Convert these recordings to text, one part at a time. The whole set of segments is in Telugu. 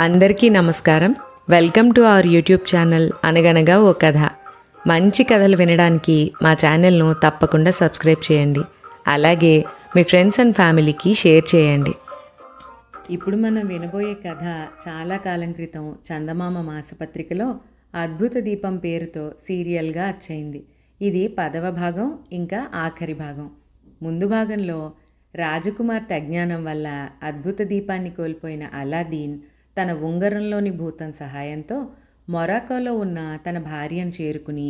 అందరికీ నమస్కారం. Welcome to our YouTube channel అనగనగా ఓ కథ. మంచి కథలు వినడానికి మా ఛానల్ను తప్పకుండా సబ్స్క్రైబ్ చేయండి. అలాగే మీ ఫ్రెండ్స్ అండ్ ఫ్యామిలీకి షేర్ చేయండి. ఇప్పుడు మనం వినబోయే కథ చాలా కాలం క్రితం చందమామ మాసపత్రికలో అద్భుత దీపం పేరుతో సీరియల్గా అచ్చయింది. ఇది 10వ భాగం, ఇంకా ఆఖరి భాగం. ముందు భాగంలో రాజకుమార్తె అజ్ఞానం వల్ల అద్భుత దీపాన్ని కోల్పోయిన అలాదీన్ తన ఉంగరంలోని భూతం సహాయంతో మొరాకోలో ఉన్న తన భార్యను చేరుకుని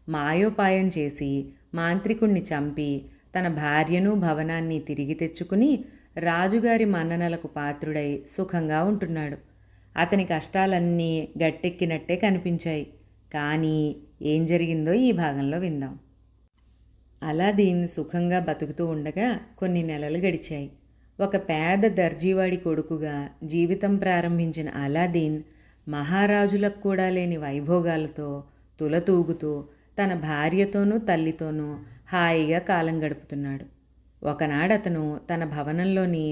మాయోపాయం చేసి మాంత్రికుణ్ణి చంపి తన భార్యను భవనాన్ని తిరిగి తెచ్చుకుని రాజుగారి మన్ననలకు పాత్రుడై సుఖంగా ఉంటున్నాడు. అతని కష్టాలన్నీ గట్టెక్కినట్టే కనిపించాయి. కానీ ఏం జరిగిందో ఈ భాగంలో విందాం. అలాదీన్ సుఖంగా బతుకుతూ ఉండగా కొన్ని నెలలు గడిచాయి. ఒక పేద దర్జీవాడి కొడుకుగా జీవితం ప్రారంభించిన అలాదీన్ మహారాజులకు కూడా లేని వైభోగాలతో తులతూగుతూ తన భార్యతోనూ తల్లితోనూ హాయిగా కాలం గడుపుతున్నాడు. ఒకనాడు అతను తన భవనంలోని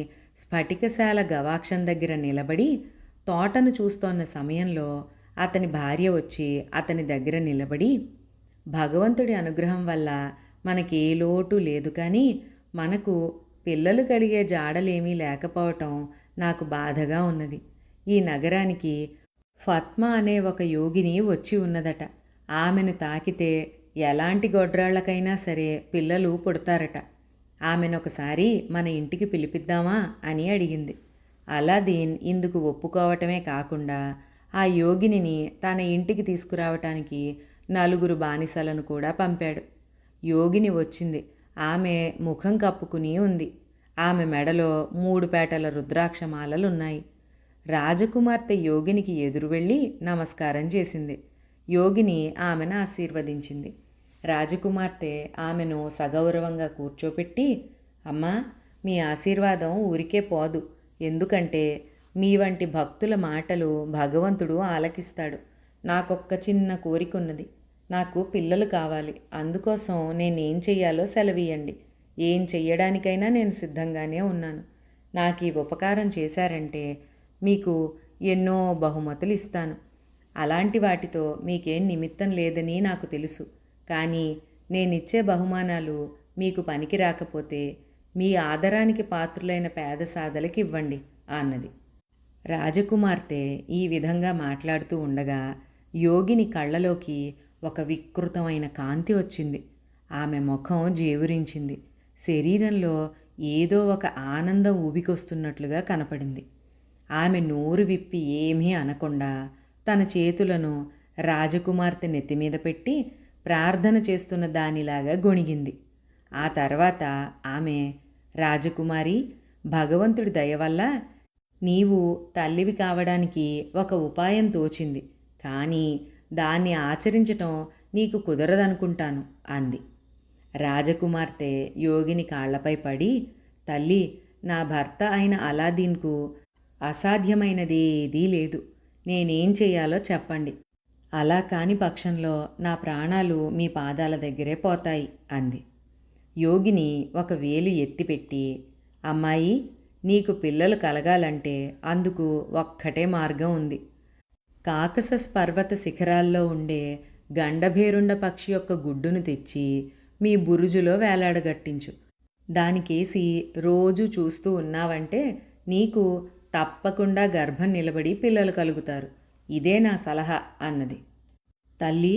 స్ఫటికశాల గవాక్షం దగ్గర నిలబడి తోటను చూస్తోన్న సమయంలో అతని భార్య వచ్చి అతని దగ్గర నిలబడి, భగవంతుడి అనుగ్రహం వల్ల మనకి ఏ లోటు లేదు, కానీ మనకు పిల్లలు కలిగే జాడలేమీ లేకపోవటం నాకు బాధగా ఉన్నది. ఈ నగరానికి ఫాత్మా అనే ఒక యోగిని వచ్చి ఉన్నదట. ఆమెను తాకితే ఎలాంటి గొడ్రాళ్లకైనా సరే పిల్లలు పుడతారట. ఆమెనొకసారి మన ఇంటికి పిలిపిద్దామా అని అడిగింది. అలాదీన్ ఇందుకు ఒప్పుకోవటమే కాకుండా ఆ యోగినిని తన ఇంటికి తీసుకురావటానికి 4 బానిసలను కూడా పంపాడు. యోగిని వచ్చింది. ఆమె ముఖం కప్పుకుని ఉంది. ఆమె మెడలో 3 పేటల రుద్రాక్షమాలలున్నాయి. రాజకుమార్తె యోగినికి ఎదురు వెళ్ళి నమస్కారం చేసింది. యోగిని ఆమెను ఆశీర్వదించింది. రాజకుమార్తె ఆమెను సగౌరవంగా కూర్చోపెట్టి, అమ్మా, మీ ఆశీర్వాదం ఊరికే పోదు. ఎందుకంటే మీ వంటి భక్తుల మాటలు భగవంతుడు ఆలకిస్తాడు. నాకొక్క చిన్న కోరిక ఉన్నది. నాకు పిల్లలు కావాలి. అందుకోసం నేనేం చెయ్యాలో సెలవీయండి. ఏం చెయ్యడానికైనా నేను సిద్ధంగానే ఉన్నాను. నాకు ఈ ఉపకారం చేశారంటే మీకు ఎన్నో బహుమతులు ఇస్తాను. అలాంటి వాటితో మీకేం నిమిత్తం లేదని నాకు తెలుసు. కానీ నేనిచ్చే బహుమానాలు మీకు పనికి రాకపోతే మీ ఆదరానికి పాత్రులైన పేద సాధలకి ఇవ్వండి అన్నది. రాజకుమార్తె ఈ విధంగా మాట్లాడుతూ ఉండగా యోగిని కళ్ళలోకి ఒక వికృతమైన కాంతి వచ్చింది. ఆమె ముఖం జేవురించింది. శరీరంలో ఏదో ఒక ఆనందం ఊబికొస్తున్నట్లుగా కనపడింది. ఆమె నోరు విప్పి ఏమీ అనకుండా తన చేతులను రాజకుమార్తె నెత్తిమీద పెట్టి ప్రార్థన చేస్తున్న దానిలాగా గొణిగింది. ఆ తర్వాత ఆమె, రాజకుమారి, భగవంతుడి దయ వల్ల నీవు తల్లివి కావడానికి ఒక ఉపాయం తోచింది, కానీ దాన్ని ఆచరించటం నీకు కుదరదనుకుంటాను అంది. రాజకుమార్తె యోగిని కాళ్లపై పడి, తల్లి, నా భర్త అయిన అలాదీన్కు అసాధ్యమైనదేదీ లేదు. నేనేం చెయ్యాలో చెప్పండి. అలా కాని పక్షంలో నా ప్రాణాలు మీ పాదాల దగ్గరే పోతాయి అంది. యోగిని ఒక వేలు ఎత్తిపెట్టి, అమ్మాయి, నీకు పిల్లలు కలగాలంటే అందుకు ఒక్కటే మార్గం ఉంది. కాకసస్ పర్వత శిఖరాల్లో ఉండే గండభేరుండ పక్షి యొక్క గుడ్డును తెచ్చి మీ బురుజులో వేలాడగట్టించు. దానికేసి రోజు చూస్తూ ఉన్నావంటే నీకు తప్పకుండా గర్భం నిలబడి పిల్లలు కలుగుతారు. ఇదే నా సలహా అన్నది. తల్లి,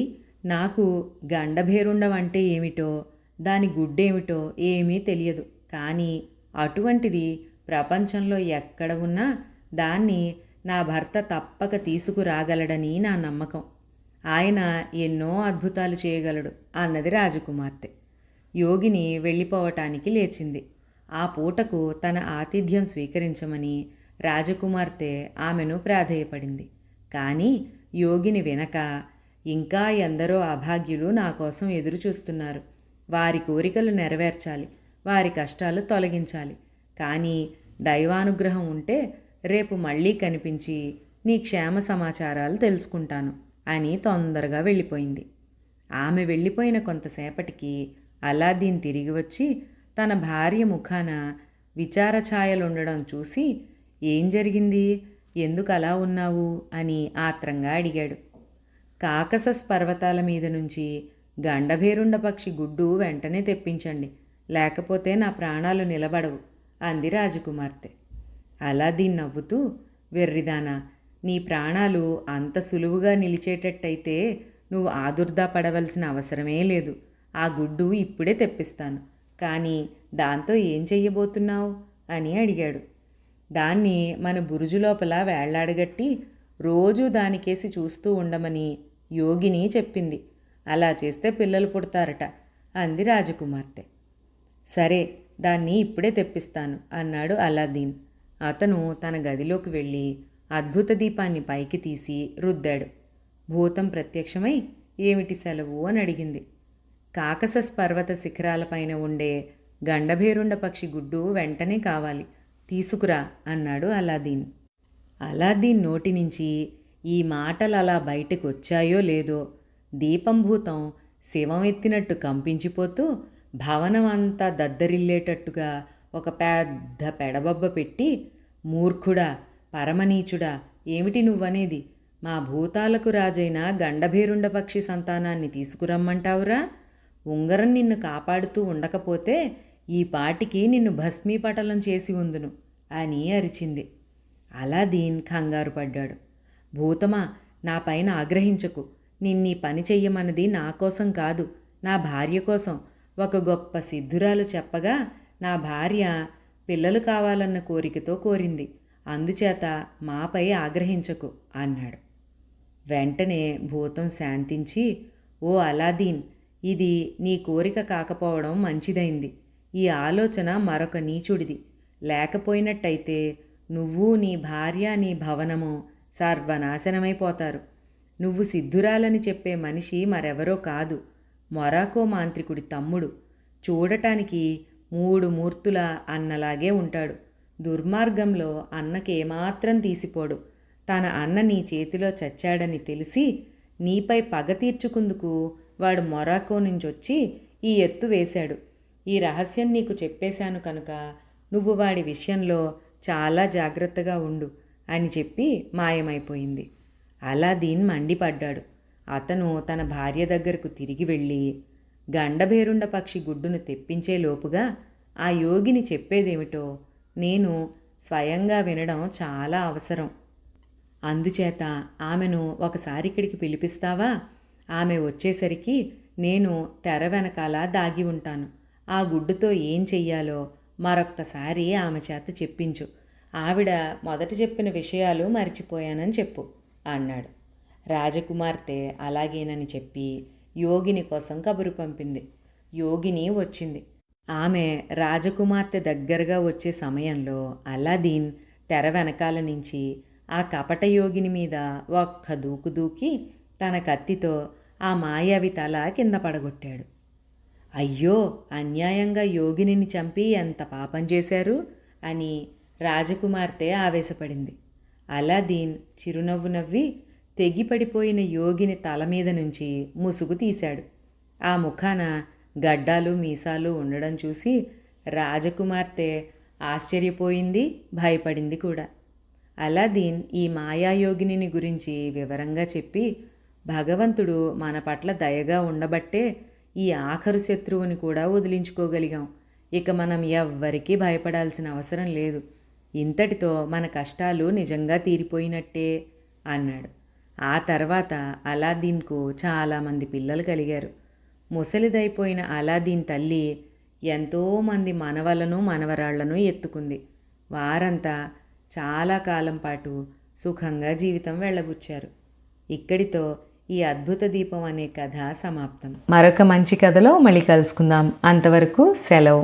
నాకు గండభేరుండం అంటే ఏమిటో, దాని గుడ్డేమిటో ఏమీ తెలియదు. కానీ అటువంటిది ప్రపంచంలో ఎక్కడ ఉన్నా దాన్ని నా భర్త తప్పక తీసుకురాగలడని నా నమ్మకం. ఆయన ఎన్నో అద్భుతాలు చేయగలడు అన్నది రాజకుమార్తె. యోగిని వెళ్ళిపోవటానికి లేచింది. ఆ పూటకు తన ఆతిథ్యం స్వీకరించమని రాజకుమార్తె ఆమెను ప్రాధేయపడింది. కానీ యోగిని వెనక, ఇంకా ఎందరో అభాగ్యులు నా కోసం ఎదురు చూస్తున్నారు. వారి కోరికలు నెరవేర్చాలి, వారి కష్టాలు తొలగించాలి. కానీ దైవానుగ్రహం ఉంటే రేపు మళ్ళీ కనిపించి నీ క్షేమ సమాచారాలు తెలుసుకుంటాను అని తొందరగా వెళ్ళిపోయింది. ఆమె వెళ్ళిపోయిన కొంతసేపటికి అలాదీన్ తిరిగి వచ్చి తన భార్య ముఖాన విచారఛాయలుండడం చూసి, ఏం జరిగింది? ఎందుకు అలా ఉన్నావు అని ఆత్రంగా అడిగాడు. కాకసస్ పర్వతాల మీద నుంచి గండభేరుండ పక్షి గుడ్డు వెంటనే తెప్పించండి, లేకపోతే నా ప్రాణాలు నిలబడవు అంది రాజకుమార్తె. అలాదీన్ నవ్వుతూ, వెర్రిదానా, నీ ప్రాణాలు అంత సులువుగా నిలిచేటట్టయితే నువ్వు ఆదుర్దా పడవలసిన అవసరమే లేదు. ఆ గుడ్డు ఇప్పుడే తెప్పిస్తాను. కానీ దాంతో ఏం చెయ్యబోతున్నావు అని అడిగాడు. దాన్ని మన బురుజు లోపల వేళ్లాడగట్టి రోజూ దానికేసి చూస్తూ ఉండమని యోగిని చెప్పింది. అలా చేస్తే పిల్లలు పుడతారట అంది రాజకుమార్తె. సరే, దాన్ని ఇప్పుడే తెప్పిస్తాను అన్నాడు అలాదీన్. అతను తన గదిలోకి వెళ్ళి అద్భుత దీపాన్ని పైకి తీసి రుద్దాడు. భూతం ప్రత్యక్షమై ఏమిటి సెలవు అని అడిగింది. కాకసస్ పర్వత శిఖరాలపైన ఉండే గండభేరుండ పక్షి గుడ్డు వెంటనే కావాలి, తీసుకురా అన్నాడు అలాదీన్. అలాదీన్ నోటి నుంచి ఈ మాటలు అలా బయటకు వచ్చాయో లేదో దీపం భూతం శివం ఎత్తినట్టు కంపించిపోతూ భవనం అంతా దద్దరిల్లేటట్టుగా ఒక పెద్ద పెడబొబ్బ పెట్టి, మూర్ఖుడా, పరమనీచుడా, ఏమిటి నువ్వనేది? మా భూతాలకు రాజైన గండభేరుండ పక్షి సంతానాన్ని తీసుకురమ్మంటావురా? ఉంగరం నిన్ను కాపాడుతూ ఉండకపోతే ఈ పాటికి నిన్ను భస్మీపటలం చేసి ఉందును అని అరిచింది. అలాదీన్ కంగారు పడ్డాడు. భూతమా, నా పైన ఆగ్రహించకు. నిన్నీ పని చెయ్యమన్నది నా కోసం కాదు, నా భార్య కోసం. ఒక గొప్ప సిద్ధురాలు చెప్పగా నా భార్య పిల్లలు కావాలన్న కోరికతో కోరింది. అందుచేత మాపై ఆగ్రహించకు అన్నాడు. వెంటనే భూతం శాంతించి, ఓ అలాదీన్, ఇది నీ కోరిక కాకపోవడం మంచిదైంది. ఈ ఆలోచన మరొక నీచుడిది. లేకపోయినట్టయితే నువ్వు, నీ భార్య, నీ భవనము సర్వనాశనమైపోతారు. నువ్వు సిద్ధురాలని చెప్పే మనిషి మరెవరో కాదు, మొరాకో మాంత్రికుడి తమ్ముడు. చూడటానికి 3 మూర్తుల అన్నలాగే ఉంటాడు. దుర్మార్గంలో అన్నకేమాత్రం తీసిపోడు. తన అన్న నీ చేతిలో చచ్చాడని తెలిసి నీపై పగ తీర్చుకుందుకు వాడు మొరాకో నుంచొచ్చి ఈ ఎత్తు వేశాడు. ఈ రహస్యం నీకు చెప్పేశాను కనుక నువ్వు వాడి విషయంలో చాలా జాగ్రత్తగా ఉండు అని చెప్పి మాయమైపోయింది. అలాదీన్ మండిపడ్డాడు. అతను తన భార్య దగ్గరకు తిరిగి వెళ్ళి గండభేరుండ పక్షి గుడ్డును తెప్పించే లోపుగా ఆ యోగిని చెప్పేదేమిటో నేను స్వయంగా వినడం చాలా అవసరం. అందుచేత ఆమెను ఒకసారి ఇక్కడికి పిలిపిస్తావా? ఆమె వచ్చేసరికి నేను తెర వెనకాల దాగి ఉంటాను. ఆ గుడ్డుతో ఏం చెయ్యాలో మరొక్కసారి ఆమె చేత చెప్పించు. ఆవిడ మొదట చెప్పిన విషయాలు మర్చిపోయానని చెప్పు అన్నాడు. రాజకుమార్తె అలాగేనని చెప్పి యోగిని కోసం కబురు పంపింది. యోగిని వచ్చింది. ఆమె రాజకుమార్తె దగ్గరగా వచ్చే సమయంలో అలాదీన్ తెర వెనకాల నుంచి ఆ కపట యోగిని మీద ఒక్క దూకు దూకి తన కత్తితో ఆ మాయావి తల కింద పడగొట్టాడు. అయ్యో, అన్యాయంగా యోగినిని చంపి ఎంత పాపం చేశారు అని రాజకుమార్తె ఆవేశపడింది. అలాదీన్ చిరునవ్వు నవ్వి తెగిపడిపోయిన యోగిని తల మీద నుంచి ముసుగు తీశాడు. ఆ ముఖాన గడ్డాలు మీసాలు ఉండడం చూసి రాజకుమార్తె ఆశ్చర్యపోయింది, భయపడింది కూడా. అలాదీన్ ఈ మాయాయోగిని గురించి వివరంగా చెప్పి, భగవంతుడు మన పట్ల దయగా ఉండబట్టే ఈ ఆఖరు శత్రువుని కూడా వదిలించుకోగలిగాం. ఇక మనం ఎవ్వరికీ భయపడాల్సిన అవసరం లేదు. ఇంతటితో మన కష్టాలు నిజంగా తీరిపోయినట్టే అన్నాడు. ఆ తర్వాత అలాదీన్కు చాలామంది పిల్లలు కలిగారు. ముసలిదైపోయిన అలాదీన్ తల్లి ఎంతోమంది మనవలను మనవరాళ్లను ఎత్తుకుంది. వారంతా చాలా కాలం పాటు సుఖంగా జీవితం వెళ్ళబుచ్చారు. ఇక్కడితో ఈ అద్భుత దీపం అనే కథ సమాప్తం. మరొక మంచి కథలో మళ్ళీ కలుసుకుందాం. అంతవరకు సెలవు.